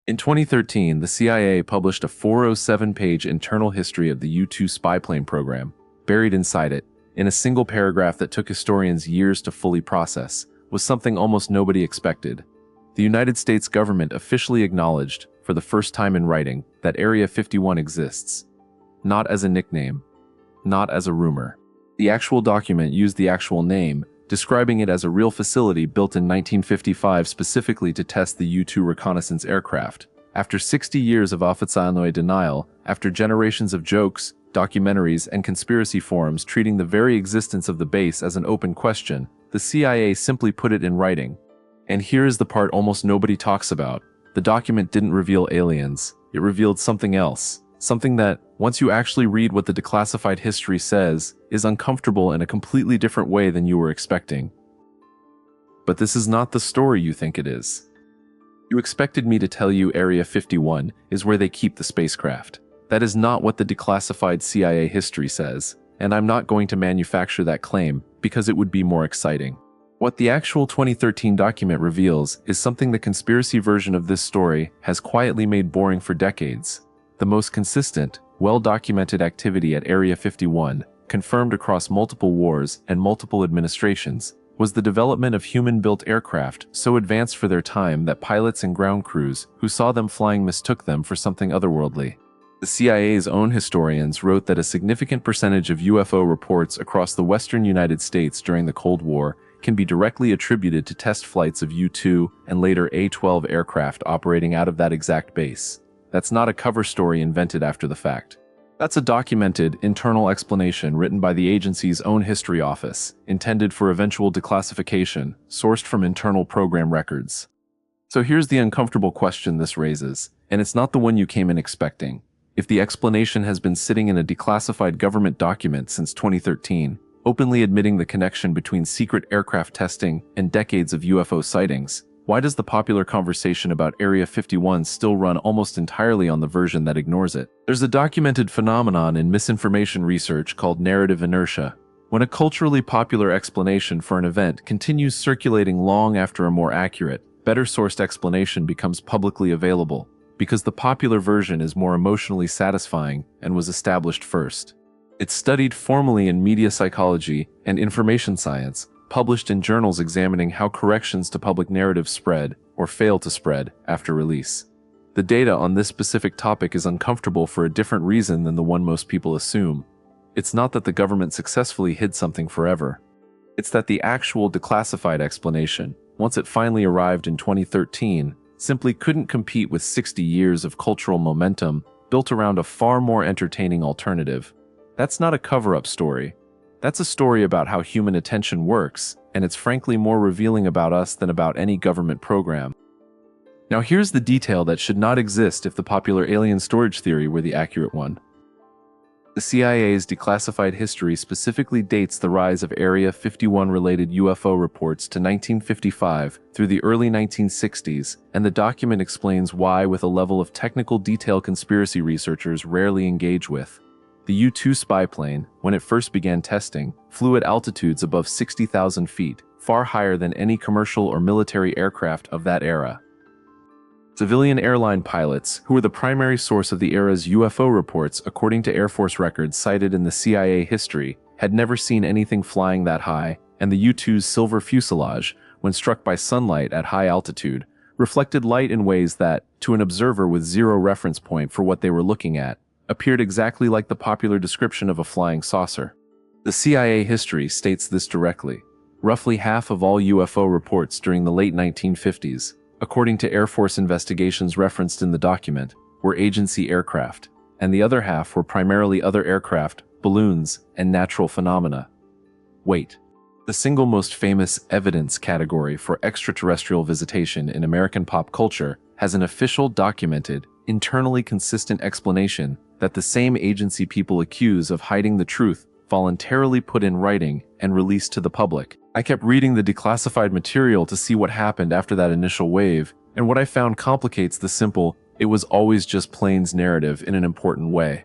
In 2013, the CIA published a 407-page internal history of the U-2 spy plane program. Buried inside it, in a single paragraph that took historians years to fully process, was something almost nobody expected. The United States government officially acknowledged, for the first time in writing, that Area 51 exists. Not as a nickname, not as a rumor. The actual document used the actual name, describing it as a real facility built in 1955 specifically to test the U-2 reconnaissance aircraft. After 60 years of oficialnoy denial, after generations of jokes, documentaries, and conspiracy forums treating the very existence of the base as an open question, the CIA simply put it in writing. And here is the part almost nobody talks about. The document didn't reveal aliens. It revealed something else. Something that, once you actually read what the declassified history says, is uncomfortable in a completely different way than you were expecting. But this is not the story you think it is. You expected me to tell you Area 51 is where they keep the spacecraft. That is not what the declassified CIA history says, and I'm not going to manufacture that claim because it would be more exciting. What the actual 2013 document reveals is something the conspiracy version of this story has quietly made boring for decades. The most consistent, well-documented activity at Area 51, confirmed across multiple wars and multiple administrations, was the development of human-built aircraft so advanced for their time that pilots and ground crews who saw them flying mistook them for something otherworldly. The CIA's own historians wrote that a significant percentage of UFO reports across the western United States during the Cold War can be directly attributed to test flights of U-2 and later A-12 aircraft operating out of that exact base. That's not a cover story invented after the fact. That's a documented, internal explanation written by the agency's own history office, intended for eventual declassification, sourced from internal program records. So here's the uncomfortable question this raises, and it's not the one you came in expecting. If the explanation has been sitting in a declassified government document since 2013, openly admitting the connection between secret aircraft testing and decades of UFO sightings, why does the popular conversation about Area 51 still run almost entirely on the version that ignores it? There's a documented phenomenon in misinformation research called narrative inertia. When a culturally popular explanation for an event continues circulating long after a more accurate, better-sourced explanation becomes publicly available, because the popular version is more emotionally satisfying and was established first. It's studied formally in media psychology and information science, published in journals examining how corrections to public narratives spread, or fail to spread, after release. The data on this specific topic is uncomfortable for a different reason than the one most people assume. It's not that the government successfully hid something forever. It's that the actual declassified explanation, once it finally arrived in 2013, simply couldn't compete with 60 years of cultural momentum built around a far more entertaining alternative. That's not a cover-up story. That's a story about how human attention works, and it's frankly more revealing about us than about any government program. Now here's the detail that should not exist if the popular alien storage theory were the accurate one. The CIA's declassified history specifically dates the rise of Area 51-related UFO reports to 1955 through the early 1960s, and the document explains why with a level of technical detail conspiracy researchers rarely engage with. The U-2 spy plane, when it first began testing, flew at altitudes above 60,000 feet, far higher than any commercial or military aircraft of that era. Civilian airline pilots, who were the primary source of the era's UFO reports according to Air Force records cited in the CIA history, had never seen anything flying that high, and the U-2's silver fuselage, when struck by sunlight at high altitude, reflected light in ways that, to an observer with zero reference point for what they were looking at, appeared exactly like the popular description of a flying saucer. The CIA history states this directly. Roughly half of all UFO reports during the late 1950s, according to Air Force investigations referenced in the document, were agency aircraft, and the other half were primarily other aircraft, balloons, and natural phenomena. Wait. The single most famous evidence category for extraterrestrial visitation in American pop culture has an official, documented, internally consistent explanation that the same agency people accuse of hiding the truth voluntarily put in writing and released to the public. I kept reading the declassified material to see what happened after that initial wave, and what I found complicates the simple, it was always just planes narrative in an important way.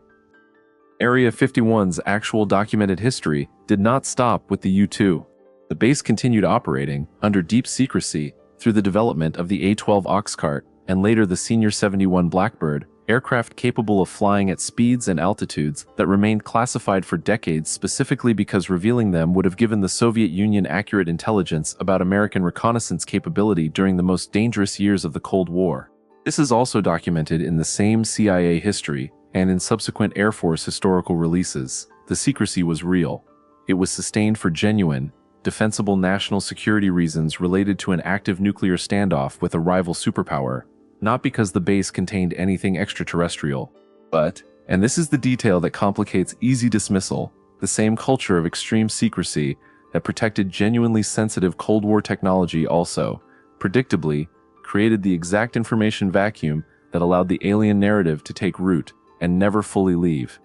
Area 51's actual documented history did not stop with the U-2. The base continued operating, under deep secrecy, through the development of the A-12 ox cart and later the Senior 71 Blackbird, aircraft capable of flying at speeds and altitudes that remained classified for decades specifically because revealing them would have given the Soviet Union accurate intelligence about American reconnaissance capability during the most dangerous years of the Cold War. This is also documented in the same CIA history and in subsequent Air Force historical releases. The secrecy was real. It was sustained for genuine, defensible national security reasons related to an active nuclear standoff with a rival superpower, not because the base contained anything extraterrestrial, but, and this is the detail that complicates easy dismissal, the same culture of extreme secrecy that protected genuinely sensitive Cold War technology also, predictably, created the exact information vacuum that allowed the alien narrative to take root and never fully leave.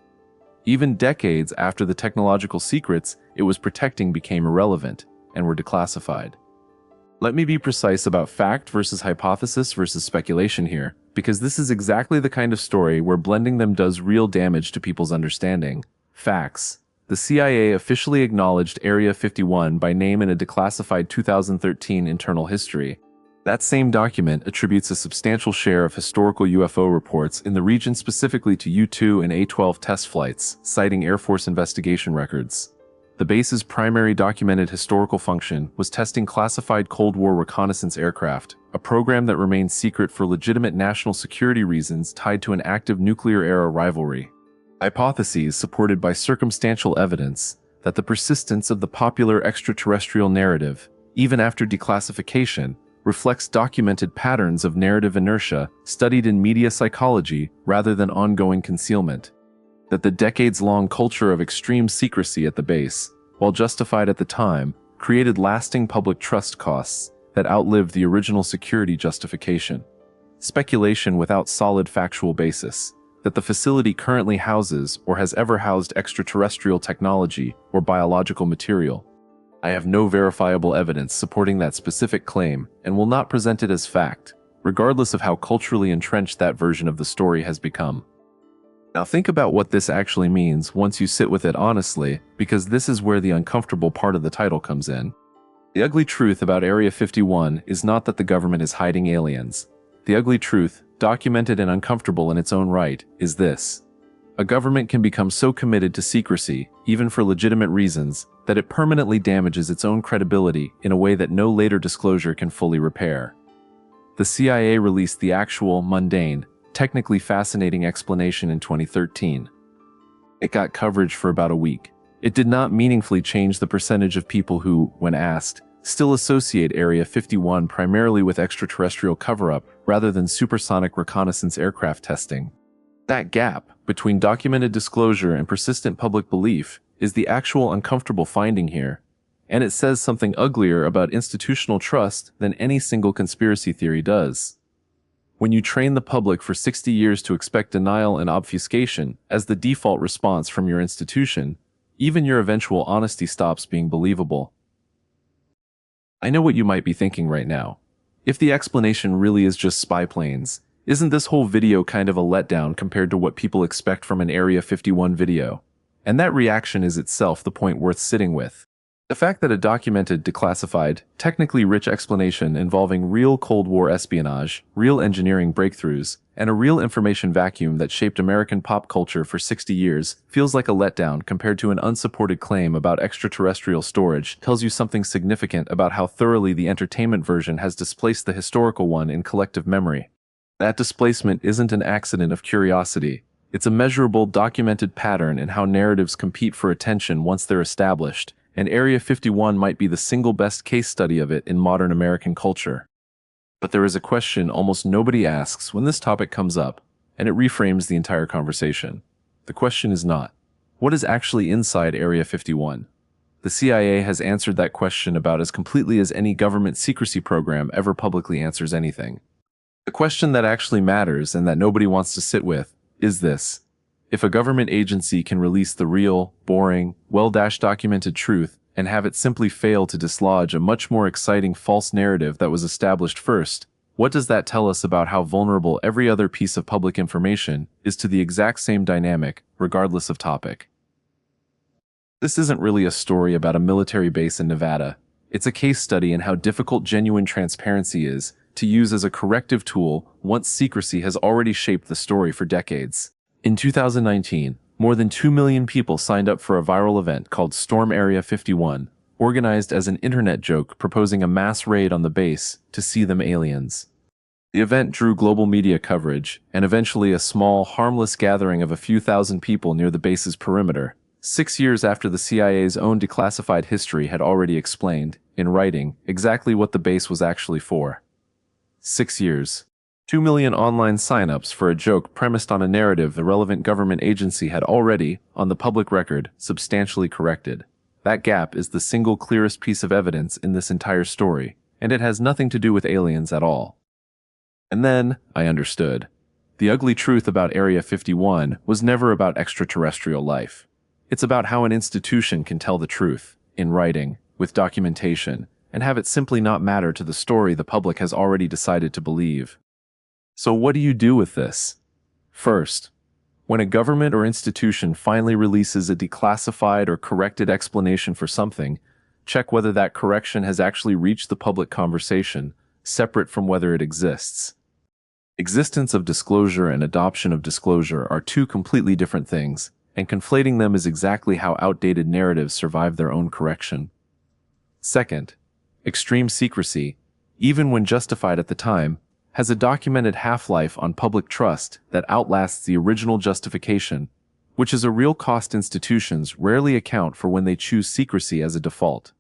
Even decades after the technological secrets it was protecting became irrelevant and were declassified. Let me be precise about fact versus hypothesis versus speculation here, because this is exactly the kind of story where blending them does real damage to people's understanding. Facts. The CIA officially acknowledged Area 51 by name in a declassified 2013 internal history. That same document attributes a substantial share of historical UFO reports in the region specifically to U-2 and A-12 test flights, citing Air Force investigation records. The base's primary documented historical function was testing classified Cold War reconnaissance aircraft, a program that remained secret for legitimate national security reasons tied to an active nuclear-era rivalry. Hypotheses supported by circumstantial evidence that the persistence of the popular extraterrestrial narrative, even after declassification, reflects documented patterns of narrative inertia studied in media psychology rather than ongoing concealment. That the decades-long culture of extreme secrecy at the base, while justified at the time, created lasting public trust costs that outlived the original security justification. Speculation without solid factual basis. That the facility currently houses or has ever housed extraterrestrial technology or biological material. I have no verifiable evidence supporting that specific claim and will not present it as fact, regardless of how culturally entrenched that version of the story has become. Now think about what this actually means once you sit with it honestly, because this is where the uncomfortable part of the title comes in. The ugly truth about Area 51 is not that the government is hiding aliens. The ugly truth, documented and uncomfortable in its own right, is this. A government can become so committed to secrecy, even for legitimate reasons, that it permanently damages its own credibility in a way that no later disclosure can fully repair. The CIA released the actual, mundane, technically fascinating explanation in 2013. It got coverage for about a week. It did not meaningfully change the percentage of people who, when asked, still associate Area 51 primarily with extraterrestrial cover-up rather than supersonic reconnaissance aircraft testing. That gap between documented disclosure and persistent public belief is the actual uncomfortable finding here, and it says something uglier about institutional trust than any single conspiracy theory does. When you train the public for 60 years to expect denial and obfuscation as the default response from your institution, even your eventual honesty stops being believable. I know what you might be thinking right now. If the explanation really is just spy planes, isn't this whole video kind of a letdown compared to what people expect from an Area 51 video? And that reaction is itself the point worth sitting with. The fact that a documented, declassified, technically rich explanation involving real Cold War espionage, real engineering breakthroughs, and a real information vacuum that shaped American pop culture for 60 years feels like a letdown compared to an unsupported claim about extraterrestrial storage tells you something significant about how thoroughly the entertainment version has displaced the historical one in collective memory. That displacement isn't an accident of curiosity. It's a measurable, documented pattern in how narratives compete for attention once they're established, and Area 51 might be the single best case study of it in modern American culture. But there is a question almost nobody asks when this topic comes up, and it reframes the entire conversation. The question is not, what is actually inside Area 51? The CIA has answered that question about as completely as any government secrecy program ever publicly answers anything. The question that actually matters and that nobody wants to sit with is this. If a government agency can release the real, boring, well-documented truth and have it simply fail to dislodge a much more exciting false narrative that was established first, what does that tell us about how vulnerable every other piece of public information is to the exact same dynamic, regardless of topic? This isn't really a story about a military base in Nevada. It's a case study in how difficult genuine transparency is, to use as a corrective tool once secrecy has already shaped the story for decades. In 2019, more than 2 million people signed up for a viral event called Storm Area 51, organized as an internet joke proposing a mass raid on the base to see them aliens. The event drew global media coverage, and eventually a small, harmless gathering of a few thousand people near the base's perimeter, 6 years after the CIA's own declassified history had already explained, in writing, exactly what the base was actually for. 6 years. 2 million online sign-ups for a joke premised on a narrative the relevant government agency had already, on the public record, substantially corrected. That gap is the single clearest piece of evidence in this entire story, and it has nothing to do with aliens at all. And then, I understood. The ugly truth about Area 51 was never about extraterrestrial life. It's about how an institution can tell the truth, in writing, with documentation, and have it simply not matter to the story the public has already decided to believe. So what do you do with this? First, when a government or institution finally releases a declassified or corrected explanation for something, check whether that correction has actually reached the public conversation, separate from whether it exists. Existence of disclosure and adoption of disclosure are two completely different things, and conflating them is exactly how outdated narratives survive their own correction. Second, extreme secrecy, even when justified at the time, has a documented half-life on public trust that outlasts the original justification, which is a real cost institutions rarely account for when they choose secrecy as a default.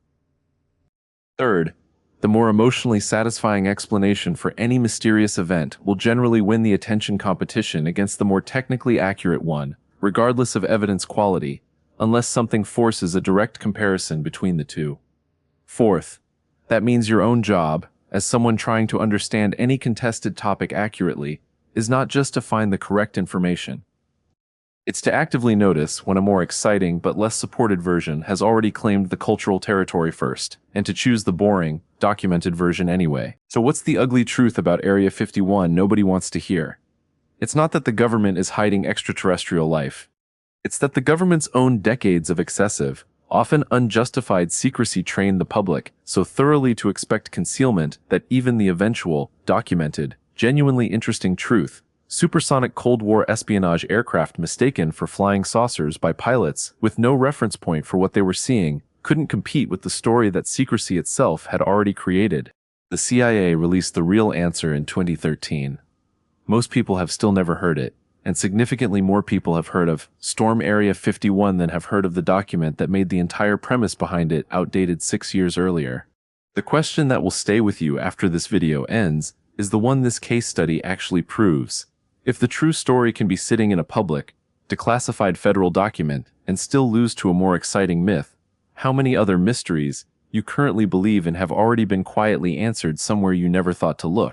Third, the more emotionally satisfying explanation for any mysterious event will generally win the attention competition against the more technically accurate one, regardless of evidence quality, unless something forces a direct comparison between the two. Fourth, that means your own job, as someone trying to understand any contested topic accurately, is not just to find the correct information. It's to actively notice when a more exciting but less supported version has already claimed the cultural territory first, and to choose the boring, documented version anyway. So what's the ugly truth about Area 51 nobody wants to hear? It's not that the government is hiding extraterrestrial life. It's that the government's own decades of excessive, often unjustified secrecy trained the public so thoroughly to expect concealment that even the eventual, documented, genuinely interesting truth, supersonic Cold War espionage aircraft mistaken for flying saucers by pilots with no reference point for what they were seeing, couldn't compete with the story that secrecy itself had already created. The CIA released the real answer in 2013. Most people have still never heard it, and significantly more people have heard of Storm Area 51 than have heard of the document that made the entire premise behind it outdated 6 years earlier. The question that will stay with you after this video ends is the one this case study actually proves. If the true story can be sitting in a public, declassified federal document and still lose to a more exciting myth, how many other mysteries you currently believe in have already been quietly answered somewhere you never thought to look?